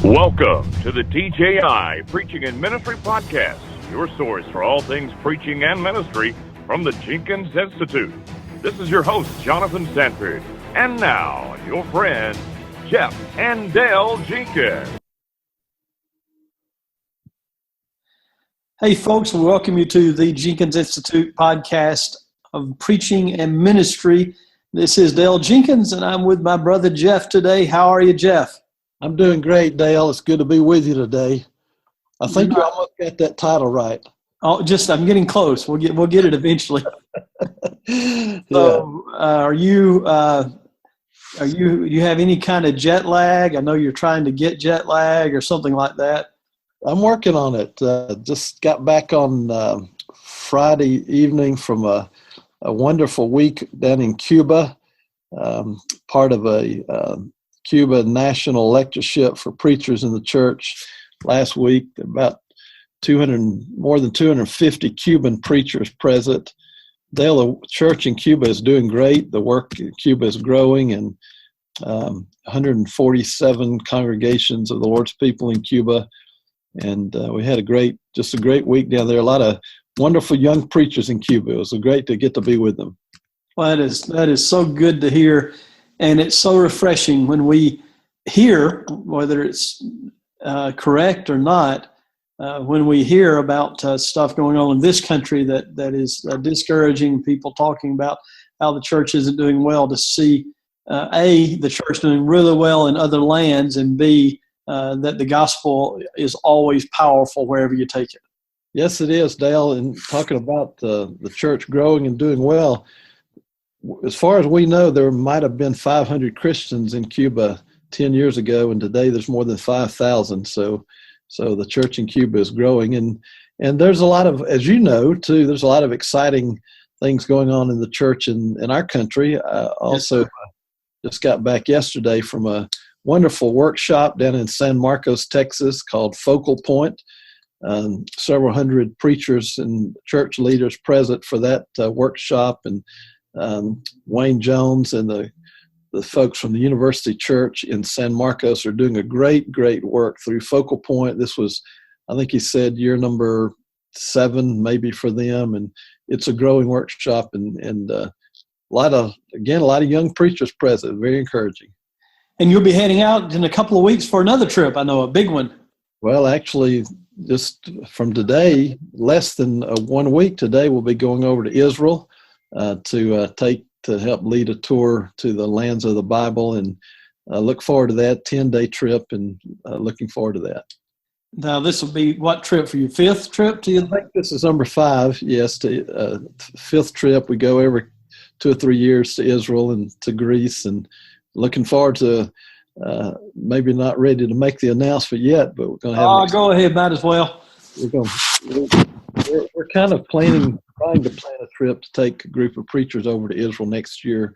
Welcome to the TJI Preaching and Ministry Podcast, your source for all things preaching and ministry from the Jenkins Institute. This is your host, Jonathan Sanford. And now, your friends, Jeff and Dale Jenkins. Hey, folks, we welcome you to the Jenkins Institute podcast of preaching and ministry. This is Dale Jenkins, and I'm with my brother Jeff today. How are you, Jeff? I'm doing great, Dale. It's good to be with you today. I think you almost got that title right. Oh, I'm getting close. We'll get it eventually. Yeah. So, you have any kind of jet lag? I know you're trying to get jet lag or something like that. I'm working on it. Just got back on Friday evening from a wonderful week down in Cuba, part of a Cuba national lectureship for preachers in the church last week. About more than 250 Cuban preachers present. Dale, the church in Cuba is doing great. The work in Cuba is growing, and 147 congregations of the Lord's people in Cuba. And we had a great week down there. A lot of wonderful young preachers in Cuba. It was great to get to be with them. Well, that is so good to hear. And it's so refreshing when we hear, whether it's correct or not, when we hear about stuff going on in this country that is discouraging, people talking about how the church isn't doing well, to see, A, the church doing really well in other lands, and B, that the gospel is always powerful wherever you take it. Yes, it is, Dale. And talking about the church growing and doing well, as far as we know, there might have been 500 Christians in Cuba 10 years ago, and today there's more than 5,000. So the church in Cuba is growing, and there's a lot of, as you know, too, there's a lot of exciting things going on in the church in our country. Also, just got back yesterday from a wonderful workshop down in San Marcos, Texas, called Focal Point. Several hundred preachers and church leaders present for that workshop, and Wayne Jones and the folks from the University Church in San Marcos are doing a great work through Focal Point. This was, I think he said, year number 7 maybe for them, and it's a growing workshop, and a lot of young preachers present. Very encouraging. And you'll be heading out in a couple of weeks for another trip, I know, a big one. Well, actually, just from today, less than 1 week today, we'll be going over to Israel to help lead a tour to the lands of the Bible, and look forward to that 10-day trip, and looking forward to that. Now, this will be what trip for you? 5th trip to you? I think this is number 5. Yes, to 5th trip. We go every 2 or 3 years to Israel and to Greece, and looking forward to. Maybe not ready to make the announcement yet, but we're going to have. Go ahead, might as well. We're kind of trying to plan a trip to take a group of preachers over to Israel next year,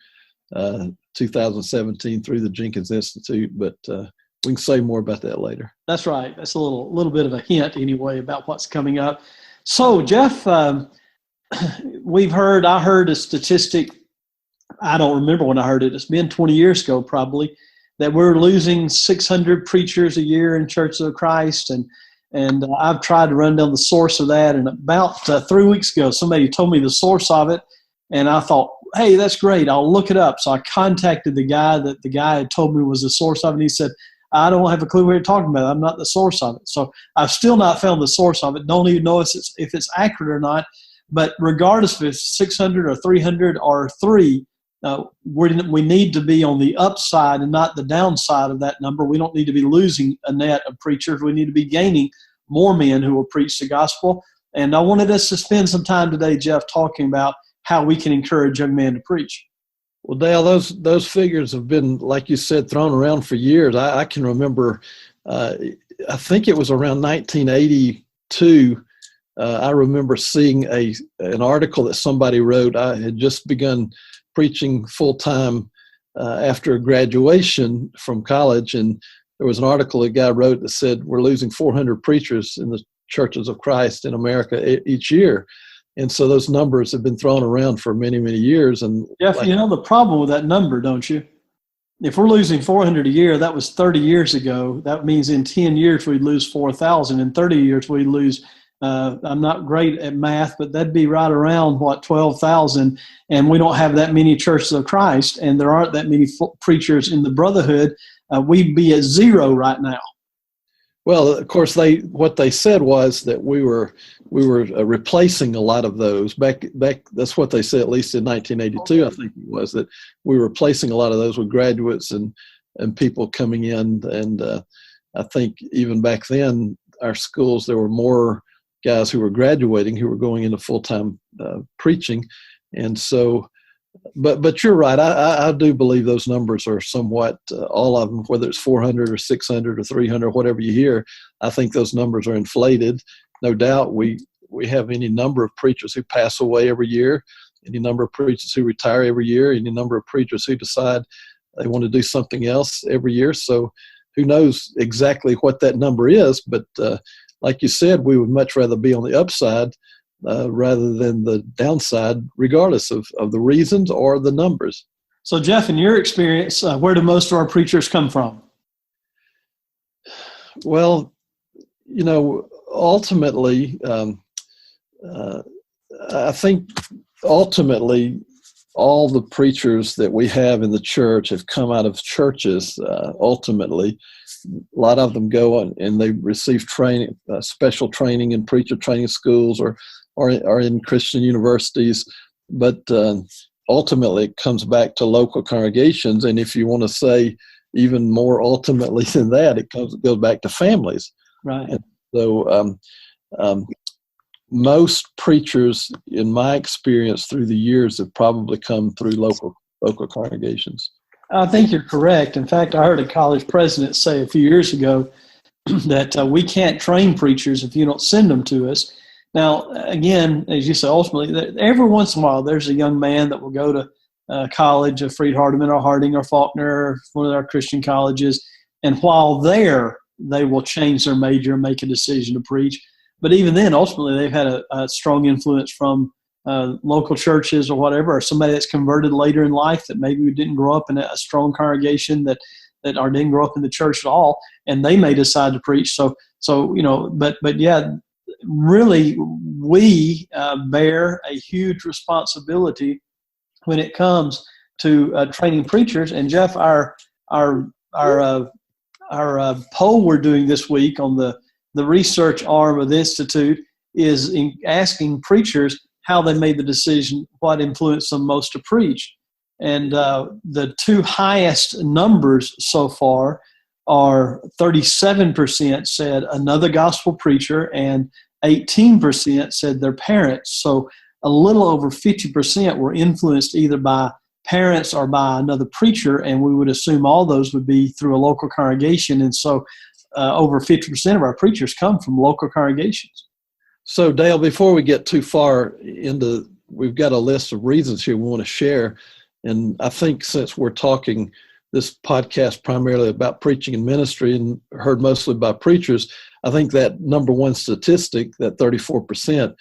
2017, through the Jenkins Institute. But we can say more about that later. That's right. That's a little bit of a hint anyway about what's coming up. So, Jeff, I heard a statistic. I don't remember when I heard it. It's been 20 years ago, probably, that we're losing 600 preachers a year in Churches of Christ, and I've tried to run down the source of that. And about 3 weeks ago, somebody told me the source of it, and I thought, hey, that's great. I'll look it up. So I contacted the guy that the guy had told me was the source of it, and he said, I don't have a clue what you're talking about. I'm not the source of it. So I've still not found the source of it. Don't even know if it's accurate or not. But regardless if it's 600 or 300 or 3, we need to be on the upside and not the downside of that number. We don't need to be losing a net of preachers. We need to be gaining more men who will preach the gospel. And I wanted us to spend some time today, Jeff, talking about how we can encourage young men to preach. Well, Dale, those figures have been, like you said, thrown around for years. I can remember, I think it was around 1982, I remember seeing an article that somebody wrote. I had just begun preaching full-time after graduation from college, and there was an article a guy wrote that said we're losing 400 preachers in the Churches of Christ in America each year. And so those numbers have been thrown around for many, many years. And Jeff, you know the problem with that number, don't you? if we're losing 400 a year, that was 30 years ago. That means in 10 years we'd lose 4,000. In 30 years we'd lose. I'm not great at math, but that'd be right around 12,000. And we don't have that many churches of Christ, and there aren't that many preachers in the brotherhood. We'd be at zero right now. Well, of course, what they said was that we were replacing a lot of those back. That's what they said, at least in 1982. I think it was, that we were replacing a lot of those with graduates and people coming in. And I think even back then, our schools, there were more guys who were graduating who were going into full-time preaching. And so, but you're right. I do believe those numbers are somewhat, all of them, whether it's 400 or 600 or 300, whatever you hear, I think those numbers are inflated. No doubt we have any number of preachers who pass away every year, any number of preachers who retire every year, any number of preachers who decide they want to do something else every year. So who knows exactly what that number is, but like you said, we would much rather be on the upside rather than the downside, regardless of the reasons or the numbers. So, Jeff, in your experience, where do most of our preachers come from? Well, ultimately, I think ultimately all the preachers that we have in the church have come out of churches. Ultimately, a lot of them go on and they receive training, special training in preacher training schools or in Christian universities. But ultimately, it comes back to local congregations. And if you want to say even more ultimately than that, it goes back to families. Right. And so most preachers, in my experience through the years, have probably come through local congregations. I think you're correct. In fact, I heard a college president say a few years ago that we can't train preachers if you don't send them to us. Now, again, as you say, ultimately, every once in a while, there's a young man that will go to college, a Freed Hardeman or Harding or Faulkner, or one of our Christian colleges, and while there, they will change their major and make a decision to preach. But even then, ultimately, they've had a strong influence from local churches or whatever, or somebody that's converted later in life that maybe didn't grow up in a strong congregation that or didn't grow up in the church at all, and they may decide to preach. So but yeah, really, we bear a huge responsibility when it comes to training preachers. And Jeff, our poll we're doing this week on the research arm of the Institute is asking preachers how they made the decision, what influenced them most to preach. And the two highest numbers so far are 37% said another gospel preacher and 18% said their parents. So a little over 50% were influenced either by parents or by another preacher, and we would assume all those would be through a local congregation. And so over 50% of our preachers come from local congregations. So, Dale, before we get too far into, we've got a list of reasons here we want to share. And I think since we're talking this podcast primarily about preaching and ministry and heard mostly by preachers, I think that number one statistic, that 34%,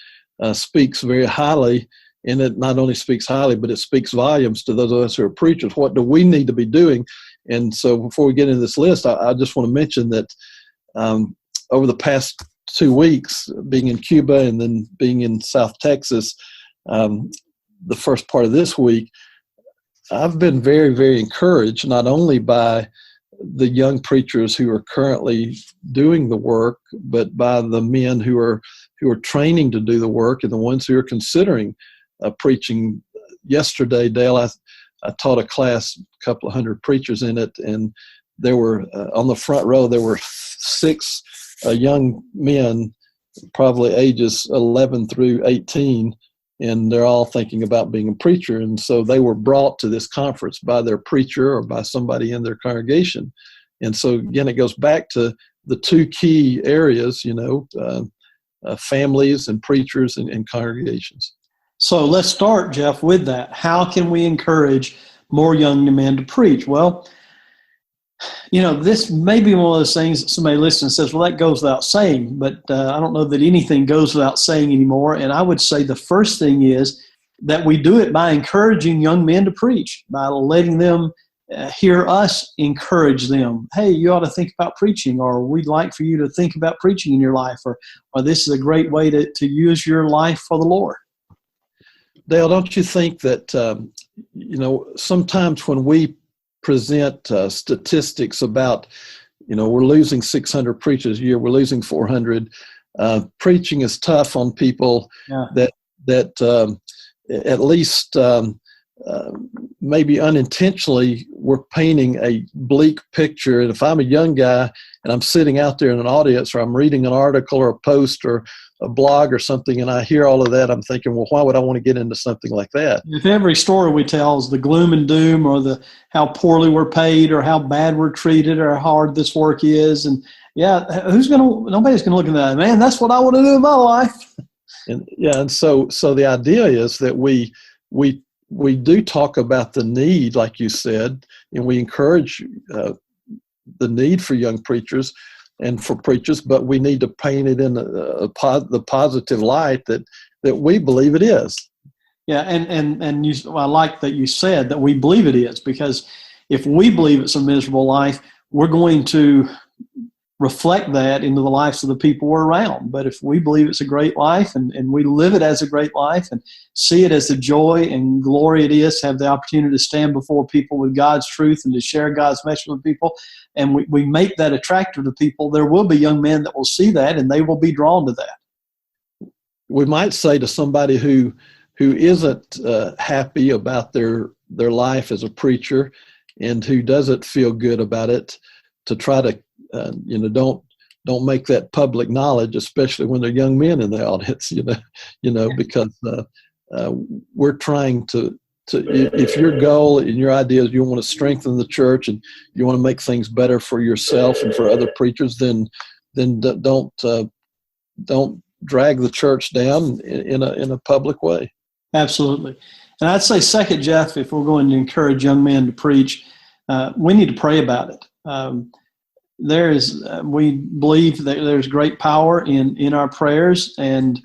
speaks very highly. And it not only speaks highly, but it speaks volumes to those of us who are preachers. What do we need to be doing? And so before we get into this list, I just want to mention that over the past 2 weeks, being in Cuba and then being in South Texas, the first part of this week, I've been very, very encouraged, not only by the young preachers who are currently doing the work, but by the men who are training to do the work and the ones who are considering preaching. Yesterday, Dale, I taught a class, a couple of hundred preachers in it, and there were on the front row, there were 6 young men, probably ages 11 through 18, and they're all thinking about being a preacher. And so they were brought to this conference by their preacher or by somebody in their congregation. And so, again, it goes back to the two key areas, families and preachers and congregations. So let's start, Jeff, with that. How can we encourage more young men to preach? Well, this may be one of those things that somebody listens and says, well, that goes without saying, but I don't know that anything goes without saying anymore. And I would say the first thing is that we do it by encouraging young men to preach, by letting them hear us encourage them. Hey, you ought to think about preaching, or we'd like for you to think about preaching in your life, or this is a great way to use your life for the Lord. Dale, don't you think that, sometimes when we present statistics about, we're losing 600 preachers a year, we're losing 400, preaching is tough on people. Yeah. that at least maybe unintentionally we're painting a bleak picture. And if I'm a young guy and I'm sitting out there in an audience, or I'm reading an article or a post or a blog or something, and I hear all of that, I'm thinking, well, why would I want to get into something like that? If every story we tell is the gloom and doom, or the how poorly we're paid, or how bad we're treated, or how hard this work is, and nobody's gonna look at that. Man, that's what I want to do in my life. And so the idea is that we do talk about the need, like you said, and we encourage the need for young preachers and for preachers, but we need to paint it in the positive light that we believe it is. Yeah, and I like that you said that we believe it is, because if we believe it's a miserable life, we're going to reflect that into the lives of the people we're around. But if we believe it's a great life, and we live it as a great life, and see it as the joy and glory it is to have the opportunity to stand before people with God's truth and to share God's message with people, and we make that attractive to people, there will be young men that will see that, and they will be drawn to that. We might say to somebody who isn't happy about their life as a preacher, and who doesn't feel good about it, to try to don't make that public knowledge, especially when they're young men in the audience, because we're trying to, if your goal and your idea is you want to strengthen the church and you want to make things better for yourself and for other preachers, then don't drag the church down in a public way. Absolutely. And I'd say second, Jeff, if we're going to encourage young men to preach, we need to pray about it. We believe that there's great power in our prayers, and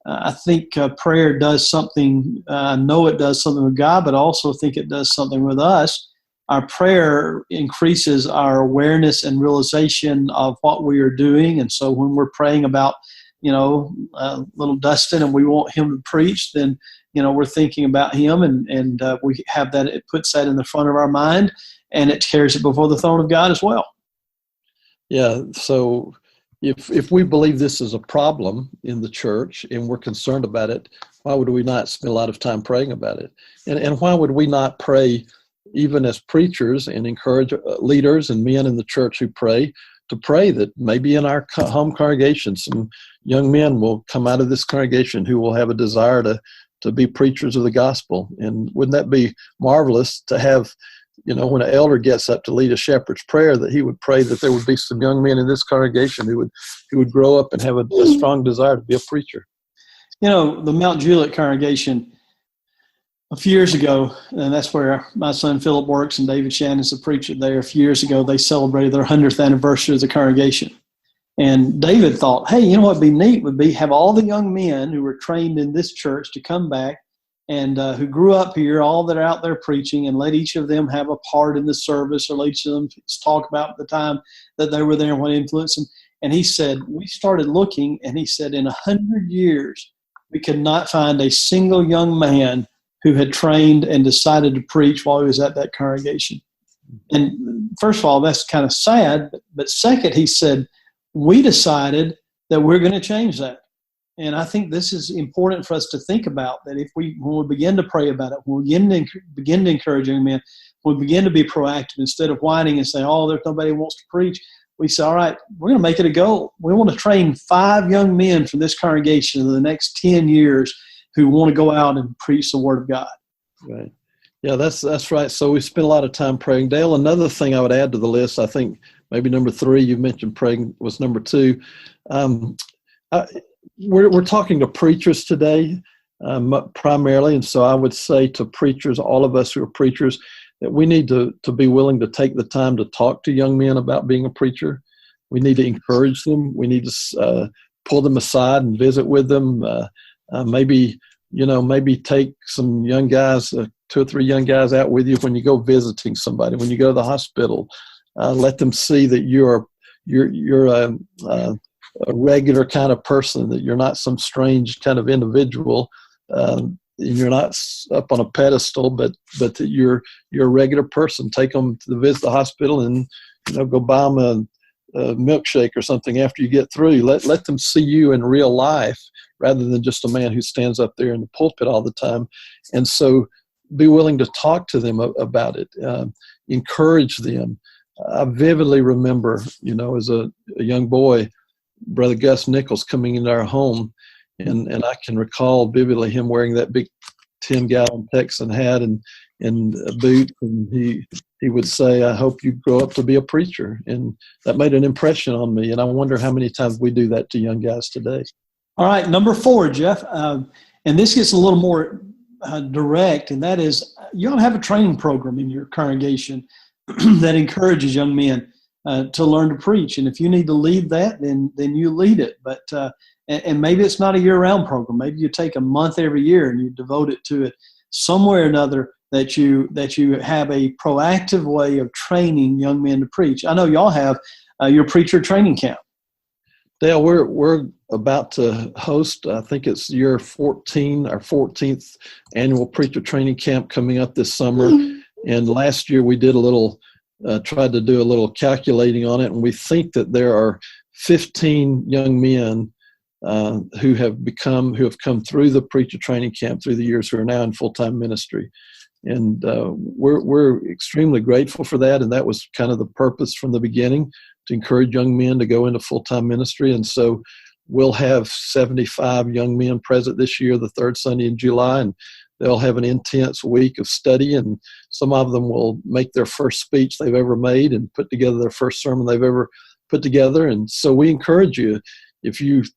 I think prayer does something. I know it does something with God, but I also think it does something with us. Our prayer increases our awareness and realization of what we are doing, and so when we're praying about, little Dustin, and we want him to preach, then we're thinking about him, and we have that. It puts that in the front of our mind, and it carries it before the throne of God as well. Yeah, so if we believe this is a problem in the church and we're concerned about it, why would we not spend a lot of time praying about it? And why would we not pray, even as preachers, and encourage leaders and men in the church who pray, to pray that maybe in our home congregation, some young men will come out of this congregation who will have a desire to be preachers of the gospel? And wouldn't that be marvelous to have, when an elder gets up to lead a shepherd's prayer, that he would pray that there would be some young men in this congregation who would grow up and have a strong desire to be a preacher. The Mount Juliet congregation a few years ago, and that's where my son Philip works, and David Shannon's a preacher there. A few years ago, they celebrated their 100th anniversary as a congregation. And David thought, hey, what'd be neat would be have all the young men who were trained in this church to come back, and who grew up here, all that are out there preaching, and let each of them have a part in the service, or let each of them talk about the time that they were there and what influenced them. And he said, we started looking, and he said, in 100 years, we could not find a single young man who had trained and decided to preach while he was at that congregation. And first of all, that's kind of sad. But second, he said, we decided that we're going to change that. And I think this is important for us to think about, that when we begin to pray about it, when we begin to encourage young men, when we begin to be proactive, instead of whining and saying, there's nobody who wants to preach, we say, all right, we're going to make it a goal. We want to train 5 young men from this congregation in the next 10 years who want to go out and preach the Word of God. Right. Yeah, that's right. So we spend a lot of time praying. Dale, another thing I would add to the list, I think maybe number 3, you mentioned praying was number 2. We're talking to preachers today, primarily, and so I would say to preachers, all of us who are preachers, that we need to be willing to take the time to talk to young men about being a preacher. We need to encourage them. We need to pull them aside and visit with them. Maybe take some young guys 2 or 3 young guys out with you when you go visiting somebody, when you go to the hospital. Let them see that you're a regular kind of person, that you're not some strange kind of individual. You're not up on a pedestal, but that you're a regular person. Take them to visit the hospital and go buy them a milkshake or something after you get through. Let them see you in real life rather than just a man who stands up there in the pulpit all the time. And so be willing to talk to them about it, encourage them. I vividly remember, as a young boy, Brother Gus Nichols coming into our home, and I can recall vividly him wearing that big 10-gallon Texan hat and a boot, and he would say, "I hope you grow up to be a preacher." And that made an impression on me, and I wonder how many times we do that to young guys today. All right, number 4, Jeff, and this gets a little more direct, and that is you ought to have a training program in your congregation that encourages young men to learn to preach. And if you need to lead that, then you lead it. But and maybe it's not a year-round program. Maybe you take a month every year and you devote it to it somewhere or another, that you have a proactive way of training young men to preach. I know y'all have your preacher training camp. Dale, we're about to host, I think it's year 14, our 14th annual preacher training camp coming up this summer. And last year we did tried to do a little calculating on it, and we think that there are 15 young men who have come through the preacher training camp through the years, who are now in full-time ministry. And we're extremely grateful for that, and that was kind of the purpose from the beginning, to encourage young men to go into full-time ministry. And so we'll have 75 young men present this year, the third Sunday in July, and they'll have an intense week of study, and some of them will make their first speech they've ever made and put together their first sermon they've ever put together. And so we encourage you, if you've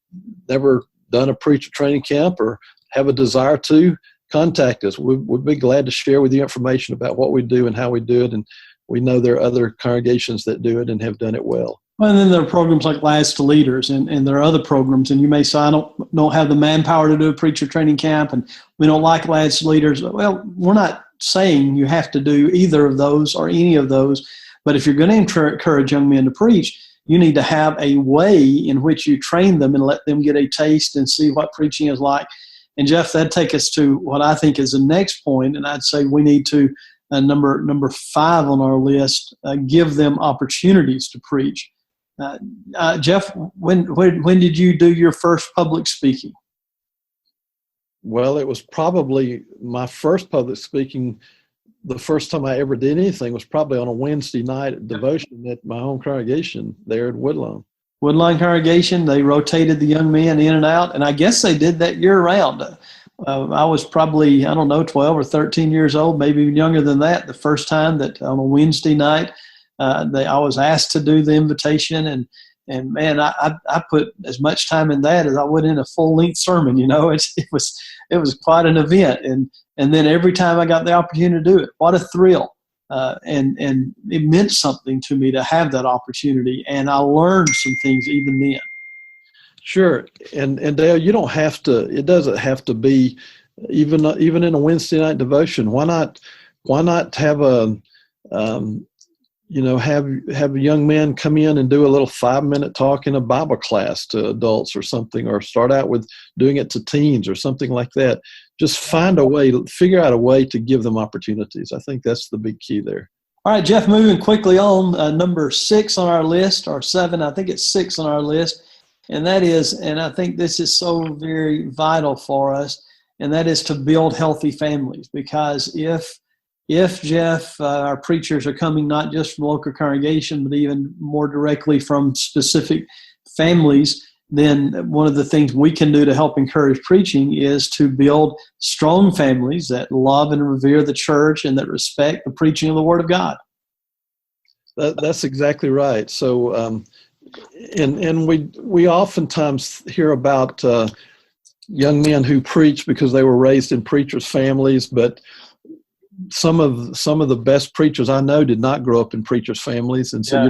never done a preacher training camp or have a desire to, contact us. We'd be glad to share with you information about what we do and how we do it. And we know there are other congregations that do it and have done it well. Well, and then there are programs like Lads to Leaders, and there are other programs. And you may say, I don't have the manpower to do a preacher training camp, and we don't like Lads to Leaders. Well, we're not saying you have to do either of those or any of those. But if you're going to encourage young men to preach, you need to have a way in which you train them and let them get a taste and see what preaching is like. And Jeff, that'd take us to what I think is the next point, and I'd say we need to, number 5 on our list, give them opportunities to preach. Jeff, when did you do your first public speaking? Well, it was probably my first public speaking. The first time I ever did anything was probably on a Wednesday night at devotion at my own congregation there at Woodlawn. Woodlawn congregation, they rotated the young men in and out, and I guess they did that year round. I was probably, 12 or 13 years old, maybe even younger than that, the first time that on a Wednesday night I was asked to do the invitation, and man, I put as much time in that as I would in a full-length sermon. It was quite an event, and then every time I got the opportunity to do it, what a thrill! And it meant something to me to have that opportunity, and I learned some things even then. Sure, and Dale, you don't have to. It doesn't have to be even in a Wednesday night devotion. Why not have have young men come in and do a little 5-minute talk in a Bible class to adults or something, or start out with doing it to teens or something like that. Just figure out a way to give them opportunities. I think that's the big key there. All right, Jeff, moving quickly on, number 6 on our list, or 7, I think it's 6 on our list, and that is, and I think this is so very vital for us, and that is to build healthy families. Because if Jeff, our preachers are coming not just from local congregation, but even more directly from specific families, then one of the things we can do to help encourage preaching is to build strong families that love and revere the church and that respect the preaching of the Word of God. That's exactly right. So, and we oftentimes hear about young men who preach because they were raised in preachers' families, but some of the best preachers I know did not grow up in preachers' families, and so you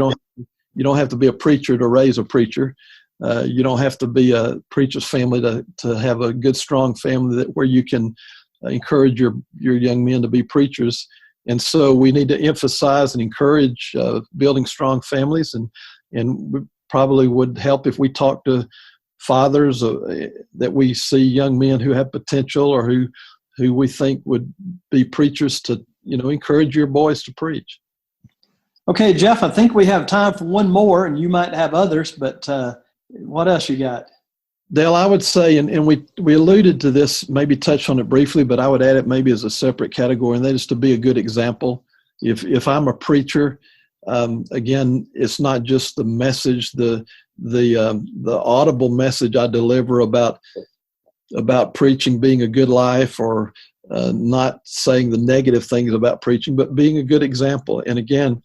don't have to be a preacher to raise a preacher. You don't have to be a preacher's family to have a good, strong family where you can encourage your young men to be preachers. And so we need to emphasize and encourage building strong families, and we probably would help if we talk to fathers that we see young men who have potential or who we think would be preachers to, encourage your boys to preach. Okay, Jeff, I think we have time for one more, and you might have others, but what else you got? Dale, I would say, and we alluded to this, maybe touched on it briefly, but I would add it maybe as a separate category, and that is to be a good example. If I'm a preacher, again, it's not just the message, the audible message I deliver about preaching being a good life, or not saying the negative things about preaching, but being a good example. And again,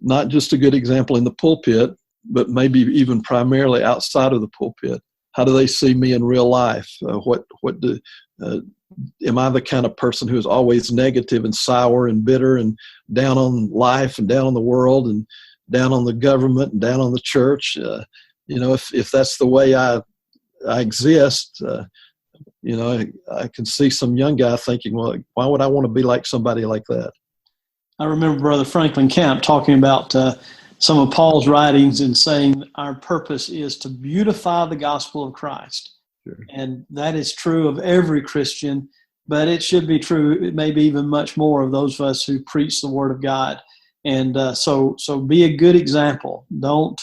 not just a good example in the pulpit, but maybe even primarily outside of the pulpit. How do they see me in real life? Am I the kind of person who is always negative and sour and bitter and down on life and down on the world and down on the government and down on the church? If that's the way I exist, I can see some young guy thinking, well, why would I want to be like somebody like that? I remember Brother Franklin Camp talking about some of Paul's writings and saying our purpose is to beautify the gospel of Christ. Sure. And that is true of every Christian, but it should be true, maybe even much more, of those of us who preach the Word of God. And so be a good example. Don't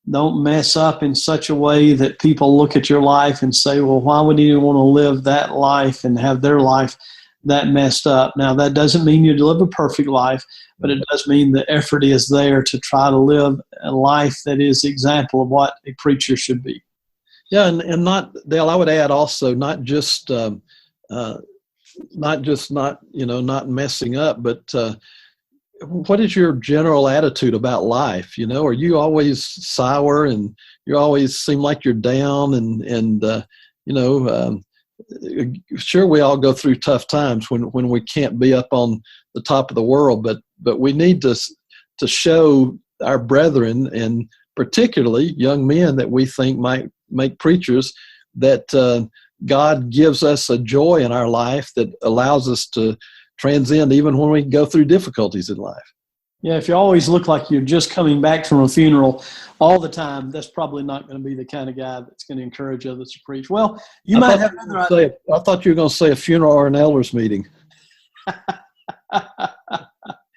mess up in such a way that people look at your life and say, well, why would anyone want to live that life and have their life that messed up? Now, that doesn't mean you live a perfect life, but it does mean the effort is there to try to live a life that is the example of what a preacher should be. Yeah, and not, Dale, I would add also not messing up, but what is your general attitude about life? Are you always sour and you always seem like you're down and sure, we all go through tough times when we can't be up on the top of the world, but we need to show our brethren, and particularly young men that we think might make preachers, that God gives us a joy in our life that allows us to transcend even when we go through difficulties in life. Yeah, if you always look like you're just coming back from a funeral all the time, that's probably not going to be the kind of guy that's going to encourage others to preach. Well, you might have another idea. I thought you were going to say a funeral or an elders meeting.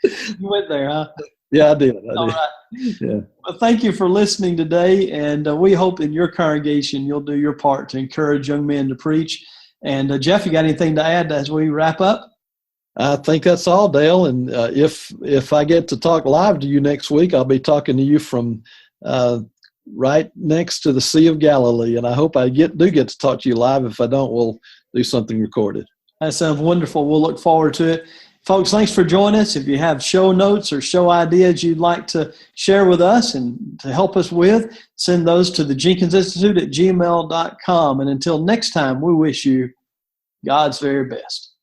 You went there, huh? Yeah, I did. All right. Yeah. Well, thank you for listening today, and we hope in your congregation you'll do your part to encourage young men to preach. And Jeff, you got anything to add as we wrap up? I think that's all, Dale. And if I get to talk live to you next week, I'll be talking to you from right next to the Sea of Galilee. And I hope I do get to talk to you live. If I don't, we'll do something recorded. That sounds wonderful. We'll look forward to it. Folks, thanks for joining us. If you have show notes or show ideas you'd like to share with us and to help us with, send those to the Jenkins Institute at gmail.com. And until next time, we wish you God's very best.